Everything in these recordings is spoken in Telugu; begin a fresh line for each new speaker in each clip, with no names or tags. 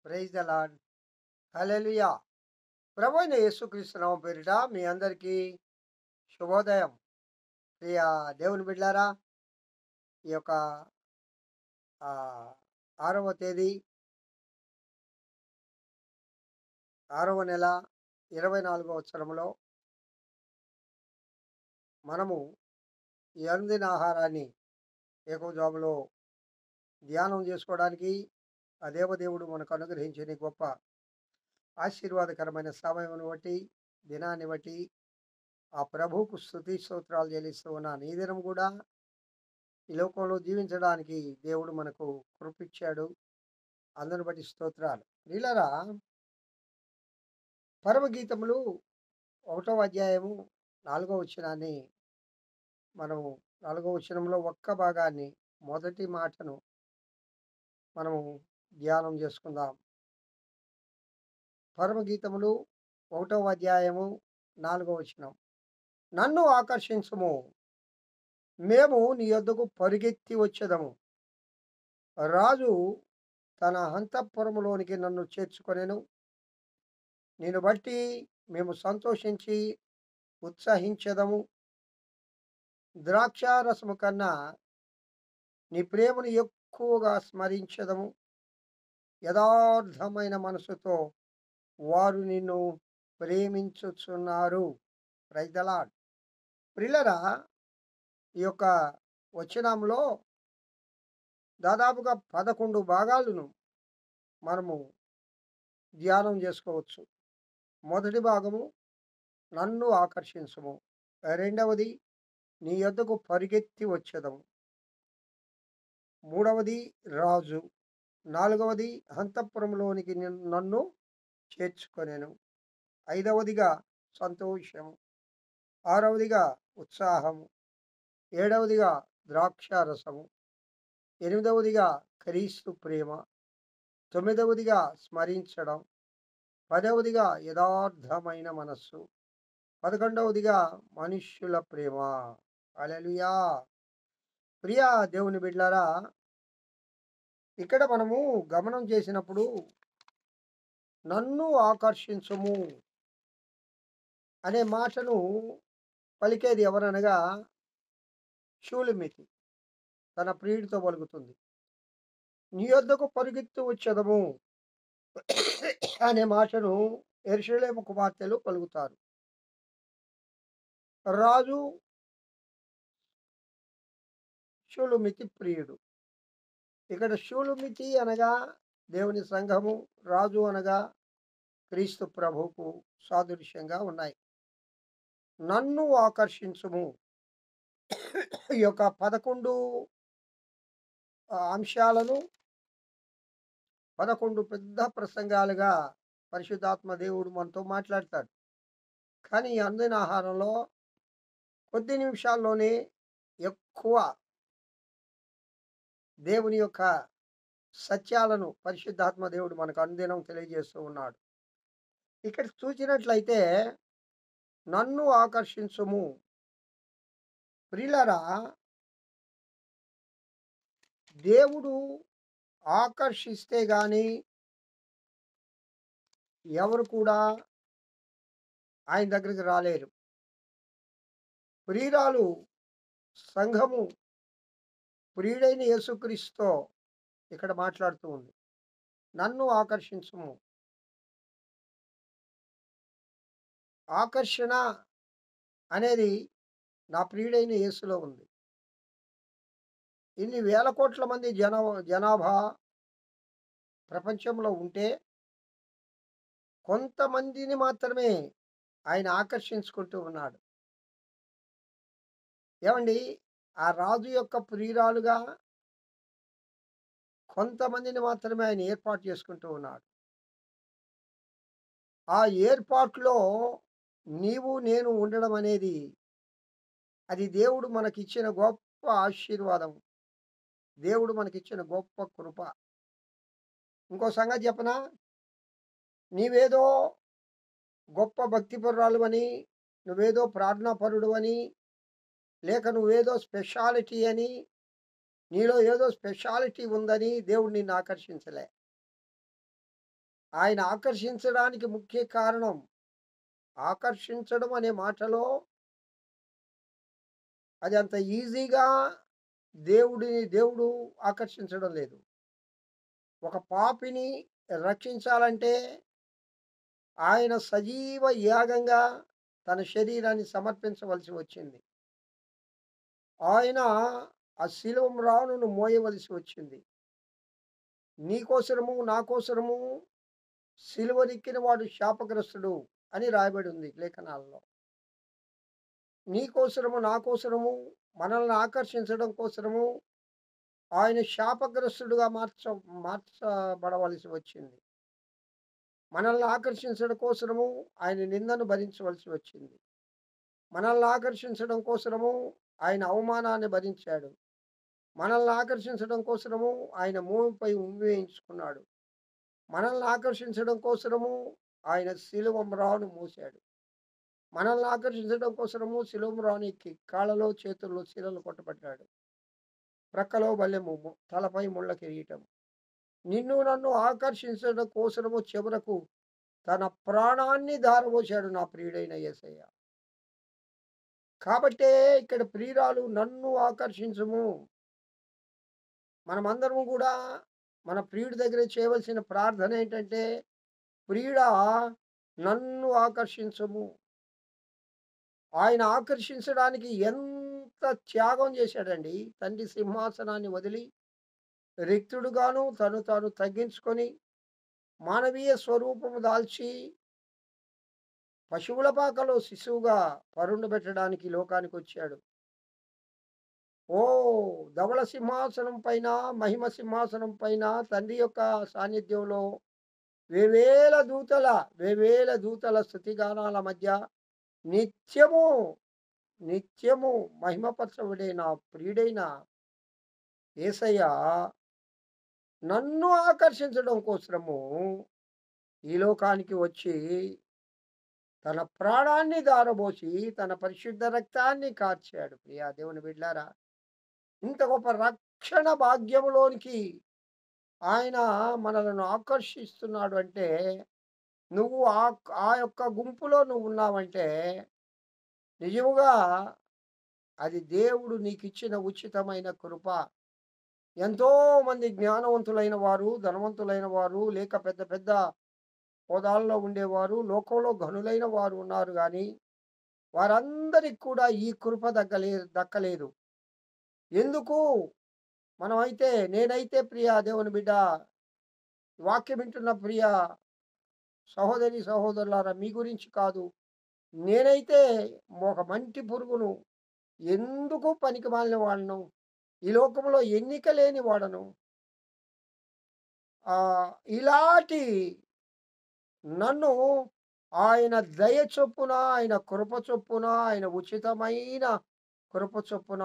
Praise the lord. హల్లెలూయా. ప్రభువైన యేసుక్రీస్తు నామం పేరిట మీ అందరికీ శుభోదయం. ప్రియ దేవుని బిడ్డలారా, ఈ యొక్క ఆహ్, 6వ తేదీ, 6వ నెల, 24వ సంవత్సరంలో మనము ఈ అనుదిన ఆహారాన్ని ఏకోజాములో ధ్యానం చేసుకోవడానికి ఆ దేవదేవుడు మనకు అనుగ్రహించిన ఈ గొప్ప ఆశీర్వాదకరమైన సమయమును బట్టి, దినాన్ని బట్టి ఆ ప్రభువుకు స్తుతి స్తోత్రాలు చెల్లిస్తూ ఉన్నాను. ఈ దినం కూడా ఈ లోకంలో జీవించడానికి దేవుడు మనకు కృపిచ్చాడు. అందుని బట్టి స్తోత్రాలు. ప్రియులారా, పరమగీతములు 1వ అధ్యాయము 4వ వచనాన్ని మనము 4వ వచనంలో ఒక్క భాగాన్ని, మొదటి మాటను మనము ధ్యానం చేసుకుందాం. పరమగీతములు 1వ అధ్యాయము 4వ వచనం. నన్ను ఆకర్షించుము, మేము నీ యొద్దకు పరుగెత్తి వచ్చెదము. రాజు తన అంతఃపురములోనికి నన్ను చేర్చుకొనెను. నిన్ను బట్టి మేము సంతోషించి ఉత్సహించెదము. ద్రాక్షారసము కన్నా నీ ప్రేమను ఎక్కువగా స్మరించెదము. యథార్థమైన మనసుతో వారు నిన్ను ప్రేమించుచున్నారు. Praise the lord. ప్రియులారా, ఈ యొక్క వచనంలో దాదాపుగా 11 భాగాలను మనము ధ్యానం చేసుకోవచ్చు. మొదటి భాగము నన్ను ఆకర్షించుము. రెండవది నీ యొద్దకు పరిగెత్తి వచ్చెదము. మూడవది రాజు. నాలుగవది అంతఃపురంలోనికి నన్ను చేర్చుకొనెను. ఐదవదిగా సంతోషము. ఆరవదిగా ఉత్సాహము. ఏడవదిగా ద్రాక్షారసము. ఎనిమిదవదిగా క్రీస్తు ప్రేమ. తొమ్మిదవదిగా స్మరించడం. పదవదిగా యథార్థమైన మనస్సు. 11వదిగా మనుష్యుల ప్రేమ. హల్లెలూయా. ప్రియ దేవుని బిడ్డలారా, ఇక్కడ మనము గమనం చేసినప్పుడు నన్ను ఆకర్షించుము అనే మాటను పలికేది ఎవరనగా షూలమితి తన ప్రియుడితో పలుకుతుంది. నీ యొద్దకు పరుగెత్తి వచ్చెదము అనే మాటను యెరూషలేము కుమార్తెలు పలుకుతారు. రాజు షూలమితి ప్రియుడు. ఇక్కడ షూలమితి అనగా దేవుని సంఘము, రాజు అనగా క్రీస్తు ప్రభువుకు సాదృశ్యంగా ఉన్నాయి. నన్ను ఆకర్షించుము. ఈ యొక్క 11 అంశాలను 11 పెద్ద ప్రసంగాలుగా పరిశుద్ధాత్మ దేవుడు మనతో మాట్లాడతాడు. కానీ ఈ అందిన ఆహారంలో కొద్ది నిమిషాల్లోనే ఎక్కువ దేవుని యొక్క సత్యాలను పరిశుద్ధాత్మ దేవుడు మనకు అనుదినం తెలియజేస్తూ ఉన్నాడు. ఇక్కడ చూసినట్లయితే నన్ను ఆకర్షించుము. ప్రియులారా, దేవుడు ఆకర్షిస్తే గాని ఎవరు కూడా ఆయన దగ్గరికి రాలేరు. ప్రియురాలు సంఘము ప్రియుడైన యేసుక్రీస్తుతో ఇక్కడ మాట్లాడుతూ ఉంది. నన్ను ఆకర్షించుము. ఆకర్షణ అనేది నా ప్రియుడైన యేసులో ఉంది. ఇన్ని వేల కోట్ల మంది జనాభా ప్రపంచంలో ఉంటే కొంతమందిని మాత్రమే ఆయన ఆకర్షించుకుంటూ ఉన్నాడు. ఏమండి, ఆ రాజు యొక్క ప్రియురాలుగా కొంతమందిని మాత్రమే ఆయన ఏర్పాటు చేసుకుంటూ ఉన్నాడు. ఆ ఏర్పాటులో నీవు నేను ఉండడం అనేది అది దేవుడు మనకిచ్చిన గొప్ప ఆశీర్వాదం. దేవుడు మనకిచ్చిన గొప్ప కృప. ఇంకో సంగతి చెప్పనా? నీవేదో గొప్ప భక్తిపరురాలువని, నువ్వేదో ప్రార్థనాపరుడువని, లేక నువ్వేదో స్పెషాలిటీ అని, నీలో ఏదో స్పెషాలిటీ ఉందని దేవుడు నిన్ను ఆకర్షించలే. ఆయన ఆకర్షించడానికి ముఖ్య కారణం, ఆకర్షించడం అనే మాటలో అది అంత ఈజీగా దేవుడు ఆకర్షించడం లేదు. ఒక పాపిని రక్షించాలంటే ఆయన సజీవ యాగంగా తన శరీరాన్ని సమర్పించవలసి వచ్చింది. ఆయన ఆ శిలువ మ్రానును మోయవలసి వచ్చింది. నీ కోసరము, నా కోసరము సిలువనెక్కిన వాడు శాపగ్రస్తుడు అని రాయబడి ఉంది లేఖనాల్లో. నీ కోసరము, నా కోసరము, మనల్ని ఆకర్షించడం కోసరము ఆయన శాపగ్రస్తుడుగా మార్చబడవలసి వచ్చింది. మనల్ని ఆకర్షించడం కోసరము ఆయన నిందను భరించవలసి వచ్చింది. మనల్ని ఆకర్షించడం కోసరము ఆయన అవమానాన్ని భరించాడు. మనల్ని ఆకర్షించడం కోసరము ఆయన భూమిపై ఉమ్మివేయించుకున్నాడు. మనల్ని ఆకర్షించడం కోసరము ఆయన శిలువ మ్రాను మోసాడు. మనల్ని ఆకర్షించడం కోసరము శిలువ మ్రాను ఎక్కి కాళ్ళలో, చేతుల్లో శిలలు కొట్టబడ్డాడు. ప్రక్కలో బల్లెము, తలపై ముళ్ళ కిరీటం. నిన్ను నన్ను ఆకర్షించడం కోసరము చివరకు తన ప్రాణాన్ని ధారపోశాడు నా ప్రియుడైన యేసయ్య. కాబట్టే ఇక్కడ ప్రియురాలు నన్ను ఆకర్షించుము. మనమందరము కూడా మన ప్రియుడి దగ్గర చేయవలసిన ప్రార్థన ఏంటంటే, ప్రియుడా నన్ను ఆకర్షించుము. ఆయన ఆకర్షించడానికి ఎంత త్యాగం చేశాడండి. తండ్రి సింహాసనాన్ని వదిలి రిక్తుడుగాను తను తాను తగ్గించుకొని మానవీయ స్వరూపము దాల్చి పశువుల పాకలో శిశువుగా పరుండబెట్టడానికి లోకానికి వచ్చాడు. ఓ ధవళ సింహాసనం పైన, మహిమ సింహాసనం పైన తండ్రి యొక్క సాన్నిధ్యంలో వేవేల దూతల స్తుతిగానాల మధ్య నిత్యము నిత్యము మహిమపరచబడే నా ప్రియుడైన యేసయ్య నన్ను ఆకర్షించడం కోసము ఈ లోకానికి వచ్చి తన ప్రాణాన్ని దారబోసి తన పరిశుద్ధ రక్తాన్ని కార్చాడు. ప్రియా దేవుని బిడ్డారా, ఇంత గొప్ప రక్షణ భాగ్యములోనికి ఆయన మనలను ఆకర్షిస్తున్నాడు అంటే, నువ్వు ఆ యొక్క గుంపులో నువ్వు ఉన్నావంటే నిజముగా అది దేవుడు నీకిచ్చిన ఉచితమైన కృప. ఎంతో మంది జ్ఞానవంతులైన వారు, ధనవంతులైన వారు, లేక పెద్ద పెద్ద హోదాల్లో ఉండేవారు, లోకంలో ఘనులైన వారు ఉన్నారు గాని, వారందరికి కూడా ఈ కృప దక్కలేదు. ఎందుకు? నేనైతే ప్రియా దేవుని బిడ్డ, వాక్యం వింటున్న ప్రియ సహోదరి, సహోదరులారా, మీ గురించి కాదు. నేనైతే ఒక మంటి పురుగును, ఎందుకు పనికిమాలిన వాడను, ఈ లోకంలో ఎన్నిక లేని వాడను. ఇలాంటి నన్ను ఆయన దయ చొప్పున, ఆయన కృప చొప్పున, ఆయన ఉచితమైన కృప చొప్పున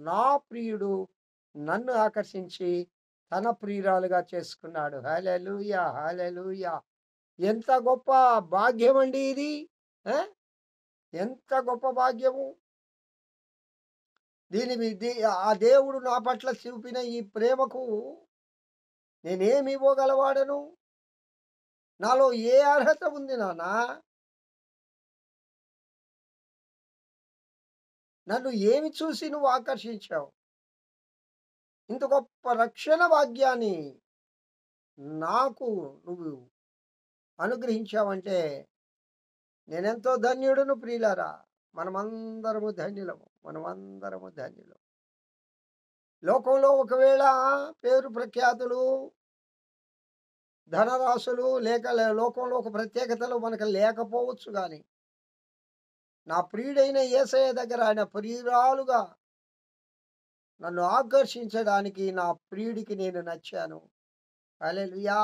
నా ప్రియుడు నన్ను ఆకర్షించి తన ప్రియురాలుగా చేసుకున్నాడు. హల్లెలూయా! హల్లెలూయా! ఎంత గొప్ప భాగ్యమండి ఇది. ఆ! ఎంత గొప్ప భాగ్యము. ఆ దేవుడు నా పట్ల చూపిన ఈ ప్రేమకు నేనేమి ఇవ్వగలవాడను? నాలో ఏ అర్హత ఉంది నాన్నా? నన్ను ఏమి చూసి నువ్వు ఆకర్షించావు? ఇంత గొప్ప రక్షణ భాగ్యాన్ని నాకు నువ్వు అనుగ్రహించావంటే నేనెంతో ధన్యుడును ప్రియులారా. మనమందరము ధన్యులం. లోకంలో ఒకవేళ పేరు ప్రఖ్యాతులు, ధనరాశులు లేక లోకంలో ఒక ప్రత్యేకతలు మనకు లేకపోవచ్చు గాని, నా ప్రియుడైన యేసయ్య దగ్గర ఆయన ప్రియురాలుగా నన్ను ఆకర్షించడానికి నా ప్రియుడికి నేను నచ్చాను. హల్లెలూయా!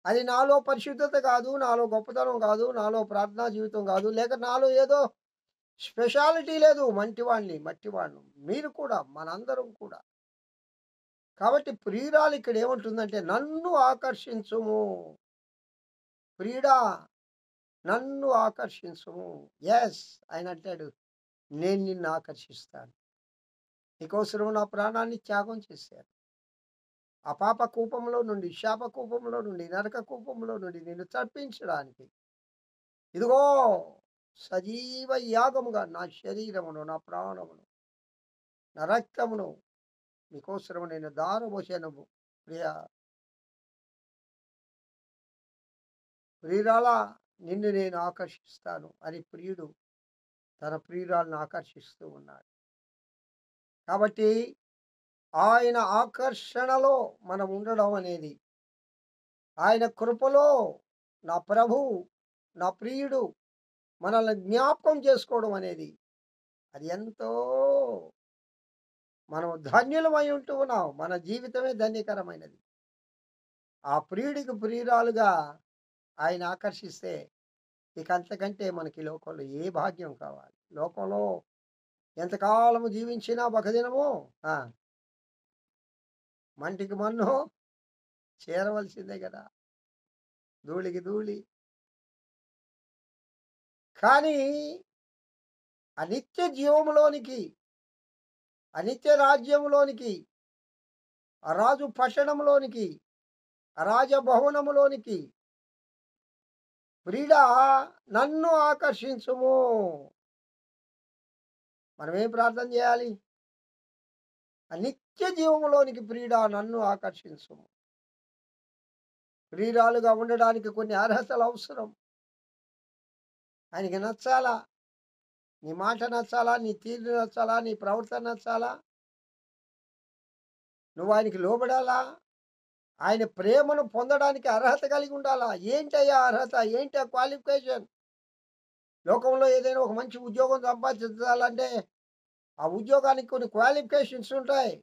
అది నాలో పరిశుద్ధత కాదు, నాలో గొప్పతనం కాదు, నాలో ప్రార్థనా జీవితం కాదు, లేక నాలో ఏదో స్పెషాలిటీ లేదు. మట్టివాడిని. మీరు కూడా, మనందరం కూడా. కాబట్టి ప్రియురాలు ఇక్కడ ఏమంటుందంటే, నన్ను ఆకర్షించుము. ప్రియుడా నన్ను ఆకర్షించుము. యెస్, ఆయన అంటాడు, నేను నిన్ను ఆకర్షిస్తాను. నీకోసం నా ప్రాణాన్ని త్యాగం చేశాను. ఆ పాప కూపంలో నుండి, శాప కూపంలో నుండి, నరక కూపంలో నుండి నిన్ను తప్పించడానికి ఇదిగో సజీవ యాగముగా నా శరీరమును, నా ప్రాణమును, నా రక్తమును మీకోసరం నేను దారబోసాను. ప్రియ ప్రియురాలా, నిన్ను నేను ఆకర్షిస్తాను అని ప్రియుడు తన ప్రియురాలను ఆకర్షిస్తూ ఉన్నాడు. కాబట్టి ఆయన ఆకర్షణలో మనం ఉండడం అనేది, ఆయన కృపలో నా ప్రభువు, నా ప్రియుడు మనల్ని జ్ఞాపకం చేసుకోవడం అనేది, అది ఎంతో మనం ధన్యులమై ఉంటూ ఉన్నాం. మన జీవితమే ధన్యకరమైనది. ఆ ప్రియుడికి ప్రియురాలుగా ఆయన ఆకర్షిస్తే ఇక అంతకంటే మనకి లోకంలో ఏ భాగ్యం కావాలి? లోకంలో ఎంతకాలము జీవించినా ఒక దినము ఆ! మంటికి మన్ను చేరవలసిందే గదా! ధూళికి ధూళి. కానీ అనిత్య జీవములోనికి, అనిత్య రాజ్యములోనికి, ఆ రాజు పట్టణంలోనికి, ఆ రాజభవనములోనికి ప్రియుడా నన్ను ఆకర్షించుము. మనమేం ప్రార్థన చేయాలి? ఆ నిత్య జీవములోనికి ప్రియుడా నన్ను ఆకర్షించుము. ప్రియురాలుగా ఉండడానికి కొన్ని అర్హతలు అవసరం. ఆయనకి నచ్చాలా? నీ మాట నచ్చాలా? నీ తీరు నచ్చాలా? నీ ప్రవర్తన నచ్చాలా? నువ్వు ఆయనకి లోబడాలా? ఆయన ప్రేమను పొందడానికి అర్హత కలిగి ఉండాలా? ఏంటయ్యా అర్హత? ఏంటి ఆ క్వాలిఫికేషన్? లోకంలో ఏదైనా ఒక మంచి ఉద్యోగం సంపాదించాలంటే ఆ ఉద్యోగానికి కొన్ని క్వాలిఫికేషన్స్ ఉంటాయి.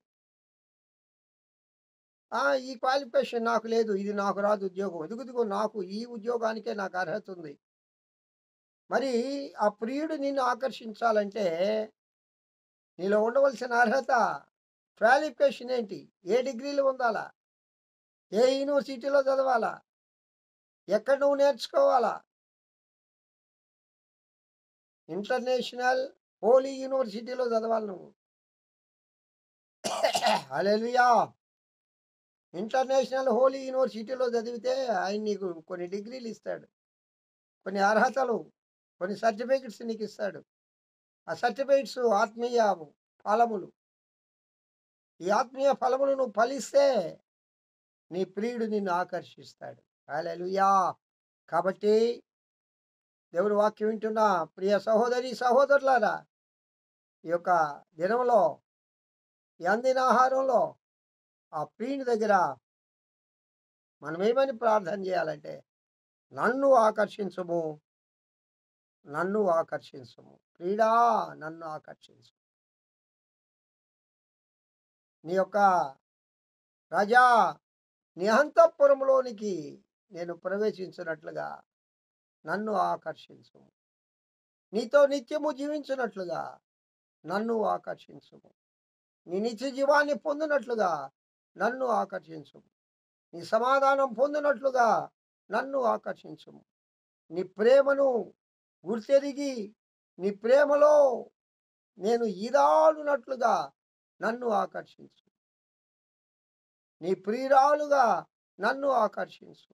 ఈ క్వాలిఫికేషన్ నాకు లేదు. ఇది నాకు రాదు ఉద్యోగం. ఇదిగో నాకు ఈ ఉద్యోగానికే నాకు అర్హత ఉంది. మరి ఆ ప్రియుడు నిన్ను ఆకర్షించాలంటే నీలో ఉండవలసిన అర్హత, క్వాలిఫికేషన్ ఏంటి? ఏ డిగ్రీలు పొందాలా? ఏ యూనివర్సిటీలో చదవాలా? ఎక్కడ నువ్వు నేర్చుకోవాలా? ఇంటర్నేషనల్ హోలీ యూనివర్సిటీలో చదవాలి నువ్వు. హల్లెలూయా! ఇంటర్నేషనల్ హోలీ యూనివర్సిటీలో చదివితే ఆయన నీకు కొన్ని డిగ్రీలు ఇస్తాడు. కొన్ని అర్హతలు, కొన్ని సర్టిఫికేట్స్ నీకిస్తాడు. ఆ సర్టిఫికేట్స్ ఆత్మీయ ఫలములు. ఈ ఆత్మీయ ఫలములు నువ్వు ఫలిస్తే నీ ప్రియుడు నిన్ను ఆకర్షిస్తాడు. హల్లెలూయా! కాబట్టి దేవుని వాక్యం వింటున్న ప్రియ సహోదరి, సహోదరులారా, ఈ యొక్క దినంలో ఈ అందిన ఆహారంలో ఆ ప్రియుని దగ్గర మనమేమని ప్రార్థన చేయాలంటే, నన్ను ఆకర్షించుము, నన్ను ఆకర్షించుము. ప్రియుడా నన్ను ఆకర్షించు. నీ యొక్క ప్రజా నీ అంతఃపురములోనికి నేను ప్రవేశించినట్లుగా నన్ను ఆకర్షించుము. నీతో నిత్యము జీవించినట్లుగా నన్ను ఆకర్షించుము. నీ నిత్య జీవాన్ని పొందినట్లుగా నన్ను ఆకర్షించుము. నీ సమాధానం పొందినట్లుగా నన్ను ఆకర్షించుము. నీ ప్రేమను గుర్తెరిగి నీ ప్రేమలో నేను ఈదాలునట్లుగా నన్ను ఆకర్షించు. నీ ప్రియురాలుగా నన్ను ఆకర్షించు.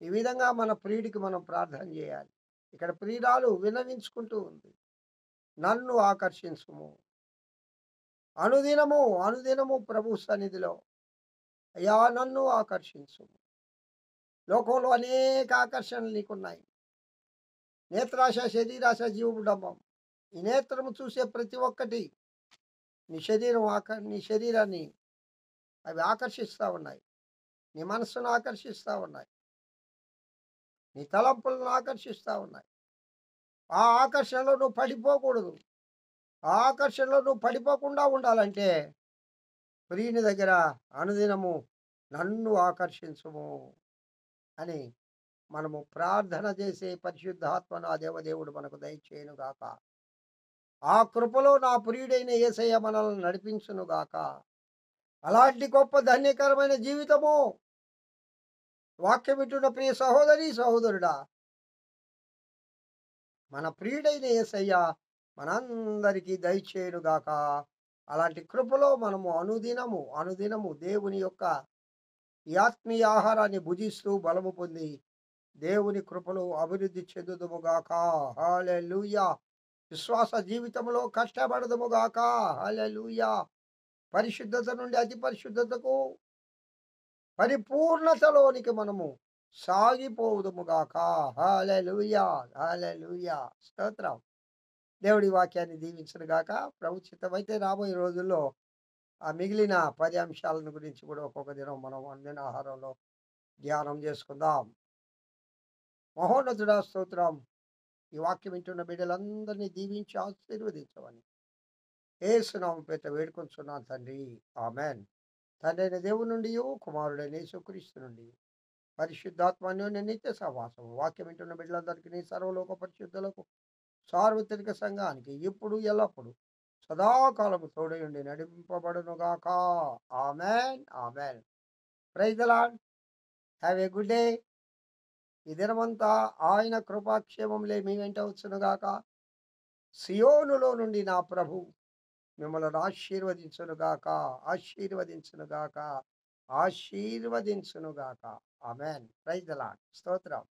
ఈ విధంగా మన ప్రియుడికి మనం ప్రార్థన చేయాలి. ఇక్కడ ప్రియురాలు విన్నవించుకుంటూ ఉంది. నన్ను ఆకర్షించుము. అనుదినము, అనుదినము ప్రభు సన్నిధిలో అయ్యా నన్ను ఆకర్షించుము. లోకంలో అనేక ఆకర్షణలు నీకున్నాయి. నేత్రాశ, శరీరాశ, జీవడంబం. ఈ నేత్రము చూసే ప్రతి ఒక్కటి నీ శరీరాన్ని అవి ఆకర్షిస్తూ ఉన్నాయి. నీ మనస్సును ఆకర్షిస్తూ ఉన్నాయి. నీ తలంపులను ఆకర్షిస్తూ ఉన్నాయి. ఆ ఆకర్షణలో నువ్వు పడిపోకూడదు. ఆ ఆకర్షణలో నువ్వు పడిపోకుండా ఉండాలంటే ప్రియుని దగ్గర అనుదినము నన్ను ఆకర్షించుము అని మనము ప్రార్థన చేసే పరిశుద్ధాత్మను ఆ దేవదేవుడు మనకు దయచేయును గాక. ఆ కృపలో నా ప్రియుడైన యేసయ్య మనల్ని నడిపించును గాక. అలాంటి గొప్ప ధన్యకరమైన జీవితము వాక్యం వింటున్న ప్రియ సహోదరి, సహోదరుడా, మన ప్రియుడైన యేసయ్య మనందరికీ దయచేయును గాక. అలాంటి కృపలో మనము అనుదినము, అనుదినము దేవుని యొక్క ఈ ఆత్మీయ ఆహారాన్ని భుజిస్తూ బలము పొంది, దేవుని కృపలో అభివృద్ధి చెందుదుముగాక. హల్లెలూయా! విశ్వాస జీవితంలో కష్టపడదుముగాక. హల్లెలూయా! పరిశుద్ధత నుండి అతి పరిశుద్ధతకు, పరిపూర్ణతలోనికి మనము సాగిపోవుదుముగాక. హల్లెలూయా! హల్లెలూయా! స్తోత్రం. దేవుడి వాక్యాన్ని దీవించునుగాక. ప్రభు చిత్తమైతే రాబోయే రోజుల్లో ఆ మిగిలిన 10 అంశాలను గురించి కూడా ఒక్కొక్క దినం మనం అందిన ఆహారంలో ధ్యానం చేసుకుందాం. మహోన్నతుడా స్తోత్రం. ఈ వాక్యం వింటున్న బిడ్డలందరినీ దీవించి ఆశీర్వదించమని యేసునామం పేరిట వేడుకొంచున్నాను తండ్రి. ఆమేన్. తండ్రైన దేవుని నుండియు, కుమారుడైన యేసుక్రీస్తు నుండి పరిశుద్ధాత్మ అన్యోన్య నిత్య సహవాసము వాక్యం వింటున్న బిడ్డలందరికీ నీ సర్వలోక పరిశుద్ధులకు సార్వత్రిక సంఘానికి ఇప్పుడు ఎల్లప్పుడు సదాకాలము తోడయుండి నడిపింపబడునుగాక. Amen. Amen. Praise the Lord. Have a good day. ఈ దినమంతా ఆయన కృపాక్షేమములే మీ వెంట వచ్చునుగాక. సియోనులో నుండి నా ప్రభు మిమ్మల్ని ఆశీర్వదించునుగాక, ఆశీర్వదించునుగాక, ఆశీర్వదించునుగాక. ఆమేన్. Praise the Lord. స్తోత్రం.